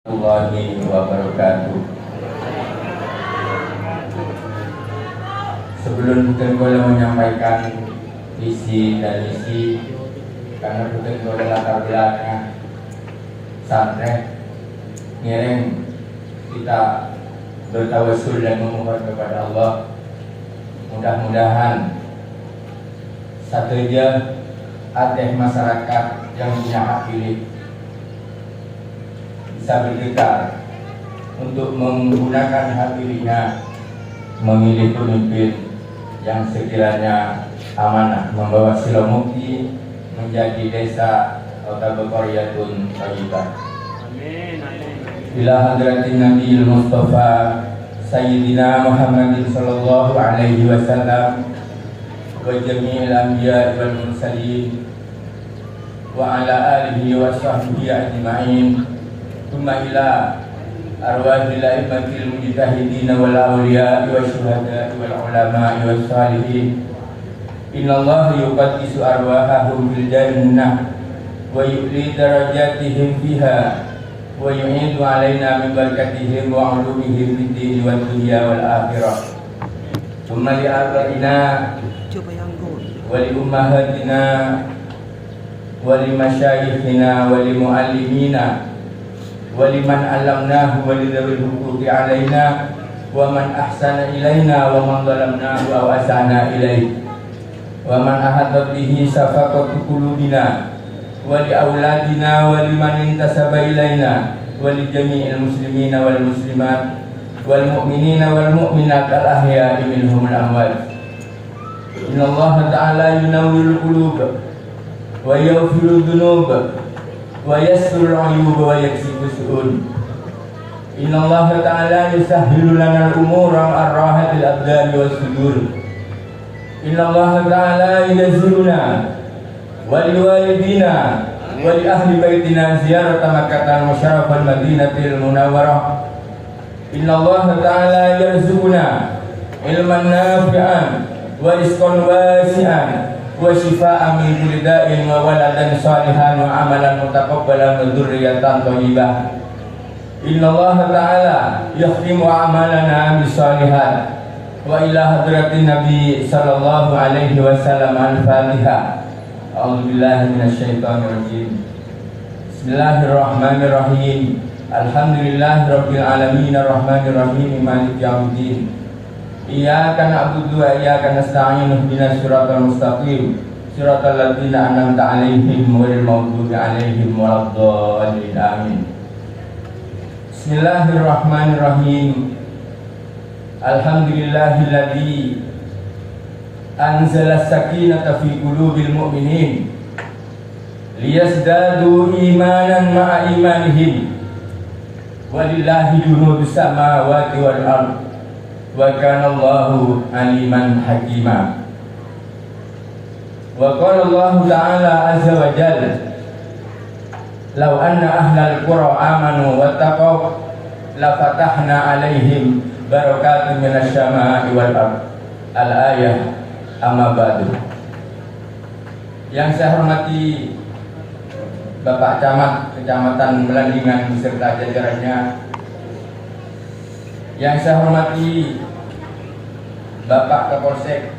Warahmatullahi wabarakatuh. Sebelum kita boleh menyampaikan visi dan misi, karena kita boleh latar belakang santren, ngiring kita bertawassul dan memohon kepada Allah. Mudah-mudahan sateja adeh masyarakat yang punya hak pilih bisa bergegar untuk menggunakan hak pilihnya memilih pemimpin yang sekiranya amanah membawa silamukti menjadi desa Qaryatun Thayyibah. Ila hadratin Nabi Mustafa Sayyidina Muhammadin sallallahu alaihi wasallam wa jami'il anbiya wal mursalin wa ala alihi wa sahbihi ajma'in. Thumma ila arwahil a'immatil mujtahidin wal awliya wa syuhada wal ulama wa salihin. Innallaha yuqaddisu arwahahum fil jannah wa yu'li darajatihim fiha wa yu'idu alaina min barakatihim wa 'ulumihim fid din wad dunya wal akhirah. Thumma li abaina wa li ummahatina wa li masyayikhina wa li muallimina wa liman 'allamnahu wa li dzawil huquqi alaina wa man ahsana ilaina wa man zalamnahu aw asana ilaihi wa man ahatta bihi safaqatu qulubina wa li auladina wa liman intasaba ilaina wa li jami'il muslimina wal muslimat wal mu'minina wal mu'minat al ahya'i minhum al amwat. Innallaha ta'ala yunawwirul qulub wa yaghfiru dhunub wa yassirul 'uyub wa yakshifu su'ud. Innallaha ta'ala yusahhilu lana al-umura ar-rahatil abdani was sudur. Innallaha ta'ala yazuruna wa liwalidina wa li ahli baitina ziyarata Makkah musyarrafal Madinatil Munawwarah. Innallaha ta'ala yarzuquna ilman nafi'an wa rizqan wasi'an wa shifaa'an min kulli da'in wa waladan salihan wa amalan mutaqabbalan wa dzurriyyatan thayyibah. Innallaha ta'ala yakhtimu a'malana bis-shalihat wa ila hadratin Nabi sallallahu alaihi wasallam al-Fatihah. A'udzubillahi minasyaitonir rajim. Bismillahirrahmanirrahim. Alhamdulillahirabbil alamin arrahmanir rahim maliki yaumiddin. Iyyaka na'budu wa iyyaka nasta'in ihdinas siratal mustaqim siratal ladzina an'amta 'alaihim ghairil maghdubi 'alaihim waladdallin. Amin. Bismillahirrahmanirrahim. Alhamdulillahilladzi anzala as-sakinata fi qulubil mu'minin liyazdadu imanan ma'a imanihim walillahi junudus samawati wal ardh wa kana Allahu aliman hakima. Wa qala Allahu ta'ala azza wa jalla law anna ahlal qura amanu wattaqaw la fatahna 'alaihim barakatun minas samaa'i wal ardh. Al-ayah. Amma ba'du. Yang saya hormati Bapak Camat Kecamatan Melandingan beserta jajarannya, yang saya hormati Bapak Kapolsek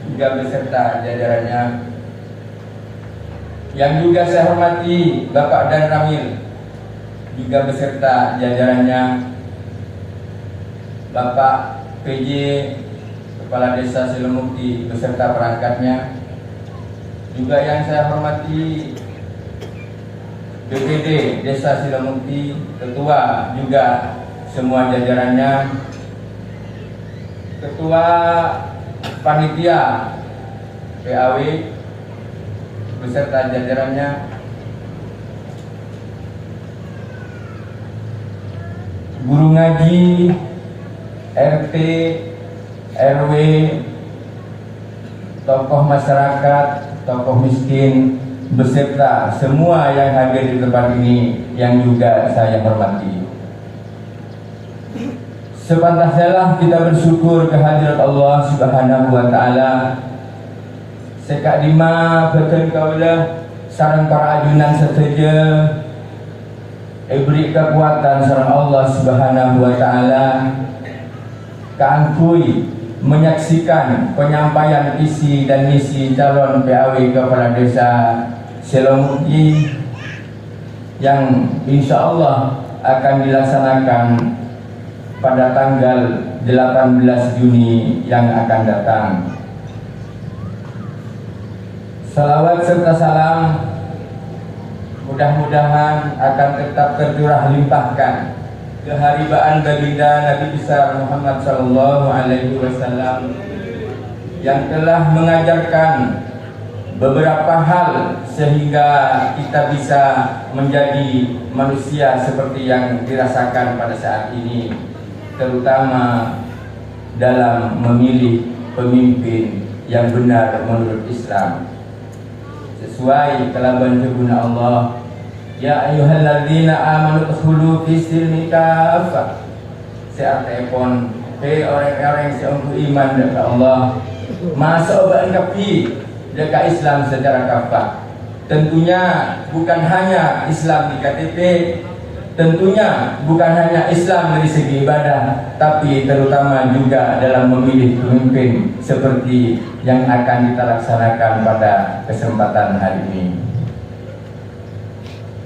juga beserta jajarannya, yang juga saya hormati Bapak Dan Ramil juga beserta jajarannya, Bapak PJ Kepala Desa Silamukti beserta perangkatnya, juga yang saya hormati BPD Desa Silamukti, Ketua juga semua jajarannya, Ketua Panitia PAW beserta jajarannya, guru ngaji, RT, RW, tokoh masyarakat, tokoh miskin, beserta semua yang hadir di tempat ini yang juga saya hormati. Sepantasnya kita bersyukur kehadirat Allah Subhanahu wa taala. Sekak lima betul kaulah sareng para ajunan setuju beri kekuatan sareng Allah Subhanahu wa taala kaangkui menyaksikan penyampaian isi dan misi calon PAW Kepala Desa Selomukti yang insya Allah akan dilaksanakan pada tanggal 18 Juni yang akan datang. Salawat serta salam mudah-mudahan akan tetap tercurah limpahkan keharibaan baginda Nabi besar Muhammad sallallahu alaihi wasallam yang telah mengajarkan beberapa hal sehingga kita bisa menjadi manusia seperti yang dirasakan pada saat ini, terutama dalam memilih pemimpin yang benar menurut Islam sesuai kelaban firman Allah, ya ayyuhalladzina amanu udkhulu fis silmi kaffah. Seartipun orang-orang yang beriman kepada Allah masuk kapi dekat Islam secara kafah. Tentunya bukan hanya Islam di KTP, tentunya bukan hanya Islam dari segi ibadah, tapi terutama juga dalam memilih pemimpin seperti yang akan kita laksanakan pada kesempatan hari ini.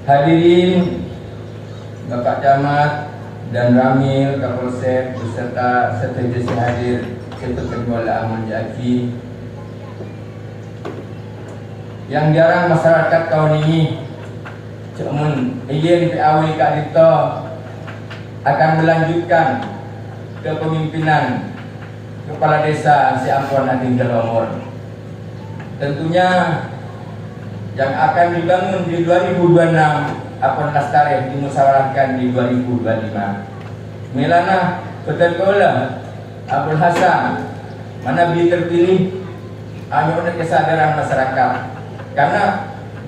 Hadirin, Bapak Camat dan Ramil Kapolsek beserta seterusnya hadir Ketua Amun Jaki yang jarang masyarakat tahun ini cuman ingin PAW Kak Dito akan melanjutkan kepemimpinan Kepala Desa Ciampon Ating Jalomor. Tentunya yang akan dibangun di 2026 akan tarikh dimusyawarahkan di 2025. Milana Ketekola Abdul Hasan Manabi terpilih hanya untuk kesadaran masyarakat, karena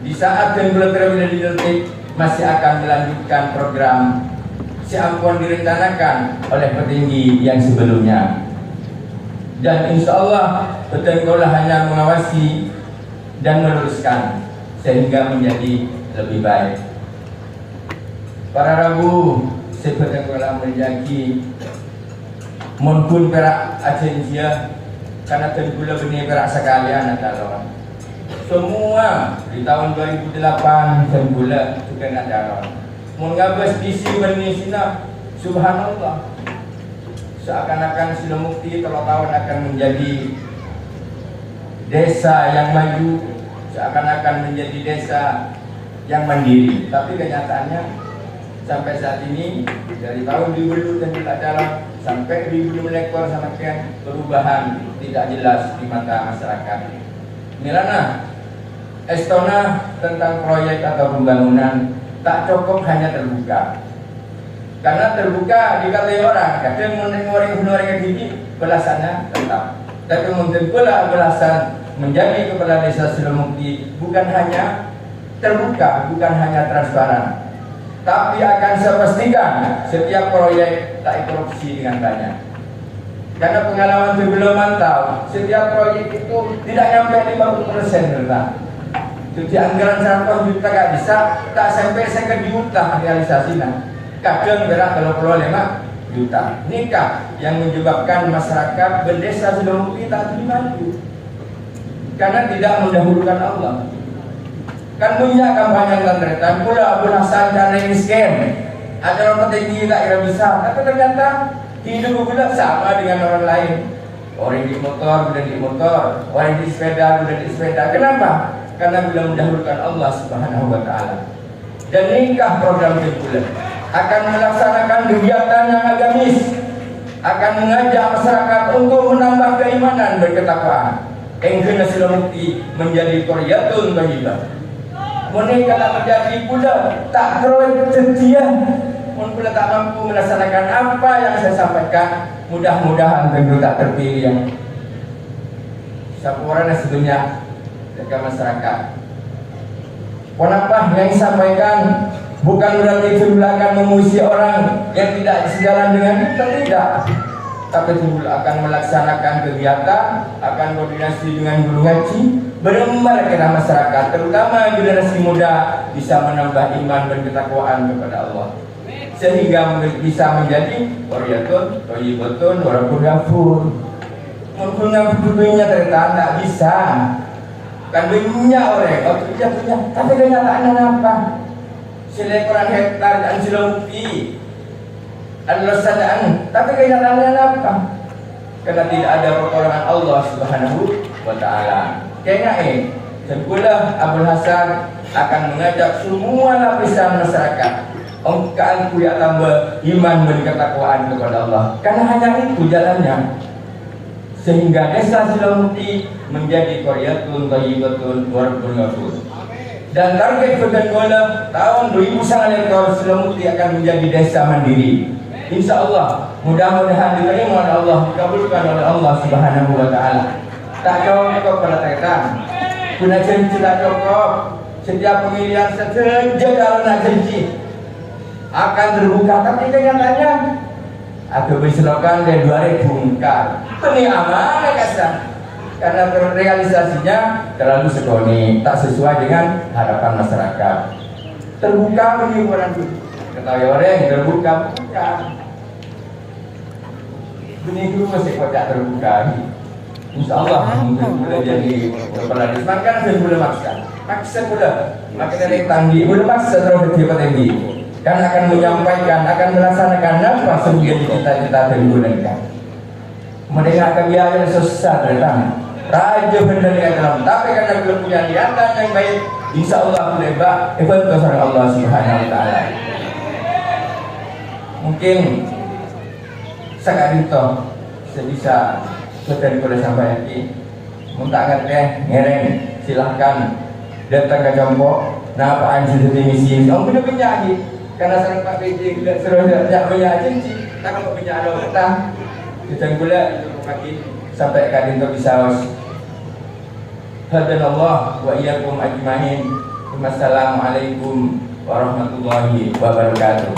di saat yang belum terdetik masih akan melanjutkan program Ciampon direncanakan oleh petinggi yang sebelumnya, dan insya Allah Ketekola hanya mengawasi dan meneruskan sehingga menjadi lebih baik. Para rabu seperti kolam menjagi mumpun perak ajensia karena tergula benih perak sekalian calon. Semua di tahun 2008 tergula juga nak calon. Mengabas visi benih sina, subhanallah. Seakan-akan Selomukti kalau tahun akan menjadi desa yang maju, seakan-akan menjadi desa yang mandiri. Tapi kenyataannya sampai saat ini dari tahun 2000 dan tidak jalan sampai 2000 ekor sama kian perubahan tidak jelas di mata masyarakat. Milana Estona tentang proyek atau pembangunan tak cukup hanya terbuka. Karena terbuka dikatai orang, kadang orang gigi belasannya tetap. Tapi mungkin pula belasan menjadi kepala desa Selomukti bukan hanya terbuka, bukan hanya transparan, tapi akan saya pastikan setiap proyek tak korupsi dengan banyak. Karena pengalaman sebelum mantau, setiap proyek itu tidak sampai 50% ternyata. Jadi anggaran 100 juta gak bisa, tak sampai 1 juta realisasinya. Kadang berat 25 juta. Nikah yang menyebabkan masyarakat berdesa Selomukti tak maju. Karena tidak mendahulukan Allah. Kan punya kampanye tentang pula Abdul Hasan dan miskin. Ada orang tinggi tak kira bisa, tapi ternyata hidup pula sama dengan orang lain. Orang di motor, sudah di motor. Orang di sepeda, sudah di sepeda. Kenapa? Karena belum mendahulukan Allah Subhanahu wa taala. Dan nikah program itu akan melaksanakan kegiatan yang agamis, akan mengajak masyarakat untuk menambah keimanan berketakwaan. Engkau Selomukti menjadi qaryatun thayyibah. Mereka tak terjadi pula tak keroy setia, pula tak mampu melaksanakan apa yang saya sampaikan. Mudah-mudahan tentu tak terpilih yang sapuran sebetulnya dekat masyarakat. Kenapa yang disampaikan bukan berarti itu belakang memuji orang yang tidak sejalan dengan kita, tidak. tapi timbul akan melaksanakan kegiatan, akan koordinasi dengan guru ngaji, benar-benar kena masyarakat, terutama generasi muda bisa menambah iman dan ketakwaan kepada Allah, sehingga bisa menjadi qaryatun thayyibatun wa rabbun ghafur. Menggunakan butuhnya ternyata tidak bisa, kan banyak orang punya, tapi kenyataannya apa? Selekoran hektar dan silompi adalah sadaan, tapi kenyataannya apa? Karena tidak ada pertolongan Allah Subhanahu wa Ta'ala. Kayaknya sebuah Abdul Hasan akan mengajak semua lapisan masyarakat untuk ya tambah iman dan ketakwaan kepada Allah. Karena hanya itu jalannya, sehingga desa Silamuti menjadi qaryatun thayyibatun wa rabbun ghafur. Dan target Kodan tahun 2009 Silamuti akan menjadi desa mandiri. Insya Allah, mudah-mudahan diterima oleh Allah, dikabulkan oleh Allah Subhanahu wa Ta'ala. Tak cukup pada tekan, guna janji tak cukup. Setiap pemilihan saja kalau nak janji akan terbuka, tapi kenyataannya aku berselokan dari 2000 bungkar. Ini amanah kasar, karena realisasinya terlalu sedoni, tak sesuai dengan harapan masyarakat. Terbuka penipuan itu, ketahui orang terbuka bukan. Benih itu masih kocak terbuka. Insya Allah mungkin boleh jadi kepala desa. Kan saya boleh maksa pula. Makanya dari tanggi boleh maksa terus berjibat tinggi. Kan akan menyampaikan, akan melaksanakan apa sebagai cita-cita terbulan. Mereka akan biaya susah datang. Raja benar yang dalam, tapi karena belum punya niatan yang baik, insya Allah boleh bantu sama Allah Subhanahu wa Ta'ala. Mungkin sekarang itu sebisa sudah boleh sampai lagi. Muntah ngerti, ngereng, silahkan datang ke Jombok. Nah, apaan sih misi? Kamu punya penyanyi, karena sering Pak PJ suruh tidak punya janji, tak kalau punya ada utang. Kita gula kaki sampai kali itu bisa. Hadanallah wa iyyakum ajmain. Wassalamualaikum warahmatullahi wabarakatuh.